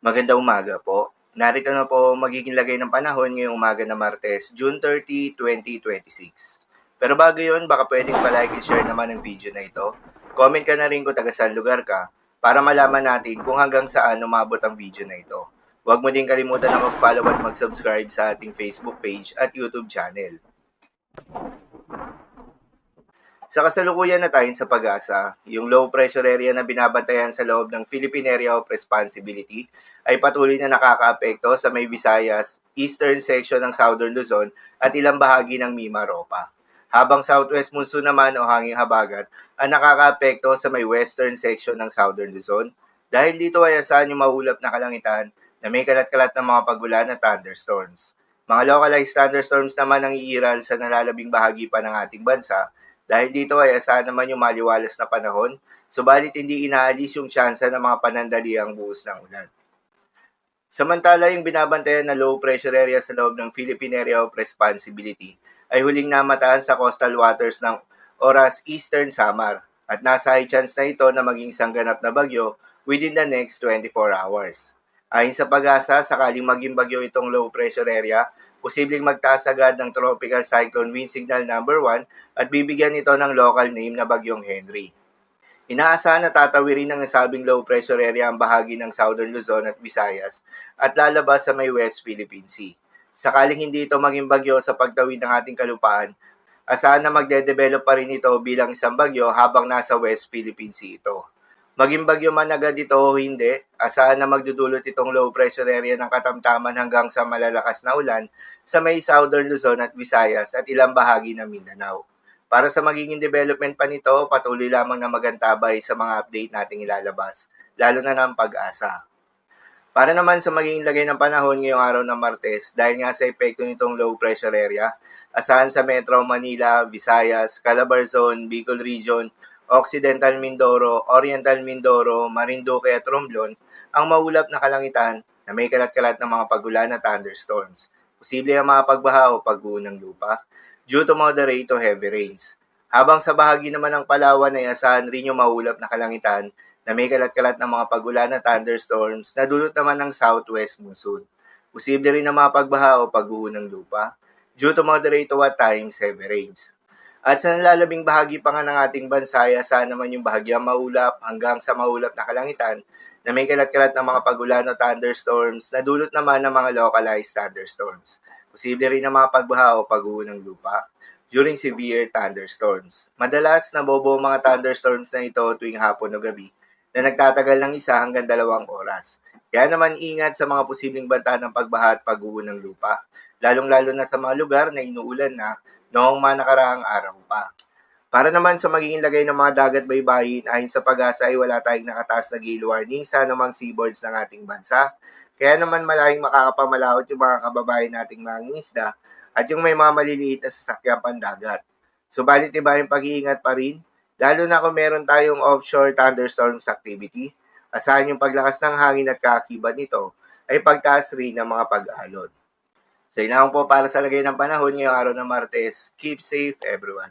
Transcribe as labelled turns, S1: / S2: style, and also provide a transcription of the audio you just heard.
S1: Magandang umaga po. Narito na po ang magiging lagay ng panahon ngayong umaga na Martes, June 30, 2026. Pero bago yun, baka pwedeng palike and share naman ang video na ito. Comment ka na rin kung taga saan lugar ka para malaman natin kung hanggang saan umabot ang video na ito. Huwag mo din kalimutan na mag-follow at mag-subscribe sa ating Facebook page at YouTube channel. Sa kasalukuyan na tayo sa pag-asa, yung low pressure area na binabantayan sa loob ng Philippine Area of Responsibility ay patuloy na nakakaapekto sa may Visayas, eastern section ng Southern Luzon at ilang bahagi ng Mimaropa. Habang southwest monsoon naman o hanging habagat ang nakakaapekto sa may western section ng Southern Luzon. Dahil dito ay asahan yung maulap na kalangitan na may kalat-kalat ng mga pagulan at thunderstorms. Mga localized thunderstorms naman ang iiral sa nalalabing bahagi pa ng ating bansa. Dahil dito ay asahan naman yung maliwalas na panahon, subalit hindi inaalis yung tsansa ng mga panandaliang buhos ng ulan. Samantala, yung binabantayan na low pressure area sa loob ng Philippine Area of Responsibility ay huling namataan sa coastal waters ng oras Eastern Samar at nasa high chance na ito na maging sangganap na bagyo within the next 24 hours. Ayon sa pag-asa, sakaling maging bagyo itong low pressure area, posibleng magtaas agad ng Tropical Cyclone Wind Signal number 1 at bibigyan ito ng local name na Bagyong Henry. Inaasahan na tatawirin ng nasabing low pressure area ang bahagi ng Southern Luzon at Visayas at lalabas sa may West Philippine Sea. Sakaling hindi ito maging bagyo sa pagtawid ng ating kalupaan, asahan na magde-develop pa rin ito bilang isang bagyo habang nasa West Philippine Sea ito. Maging bagyo man agad ito o hindi, asahan na magdudulot itong low pressure area ng katamtaman hanggang sa malalakas na ulan sa may Southern Luzon at Visayas at ilang bahagi ng Mindanao. Para sa magiging development pa nito, patuloy lamang na magantabay sa mga update nating ilalabas, lalo na ng pag-asa. Para naman sa magiging lagay ng panahon ngayong araw ng Martes, dahil nga sa epekto nitong low pressure area, asahan sa Metro Manila, Visayas, Calabarzon, Bicol Region, Occidental Mindoro, Oriental Mindoro, Marinduque at Romblon ang maulap na kalangitan na may kalat-kalat ng mga pagulan at thunderstorms. Posible ang mga pagbaha o pagguho ng lupa due to moderate to heavy rains. Habang sa bahagi naman ng Palawan ay asahan rin yung maulap na kalangitan na may kalat-kalat ng mga pagulan at thunderstorms na dulot naman ng southwest monsoon. Posible rin ang mga pagbaha o pagguho ng lupa due to moderate to at times heavy rains. At sa nalalabing bahagi pa nga ng ating bansa, asahan naman yung bahagyang maulap hanggang sa maulap na kalangitan na may kalat-kalat ng mga pagulan o thunderstorms na dulot naman ng mga localized thunderstorms. Posible rin ang mga pagbaha o pagguho ng lupa during severe thunderstorms. Madalas nabobo ang mga thunderstorms na ito tuwing hapon o gabi na nagtatagal ng 1 hanggang 2 oras. Kaya naman ingat sa mga posibleng banta ng pagbaha at pagguho ng lupa, lalong-lalo na sa mga lugar na inuulan na noong nakaraang araw pa. Para naman sa magiging lagay ng mga dagat baybayin, ayon sa pag-asa ay wala tayong nakataas na gale warning sa anumang seaboards ng ating bansa. Kaya naman malayong makakapamalaot yung mga kababayan nating mangingisda at yung may mga maliliit na sasakyan pandagat. Subalit iba yung pag-iingat pa rin, lalo na kung meron tayong offshore thunderstorms activity. Asahan yung paglakas ng hangin at kaakibat nito ay pagtaas rin ng mga pag-alon. So, yun lang po para sa lagay ng panahon ngayong araw ng Martes. Keep safe, everyone.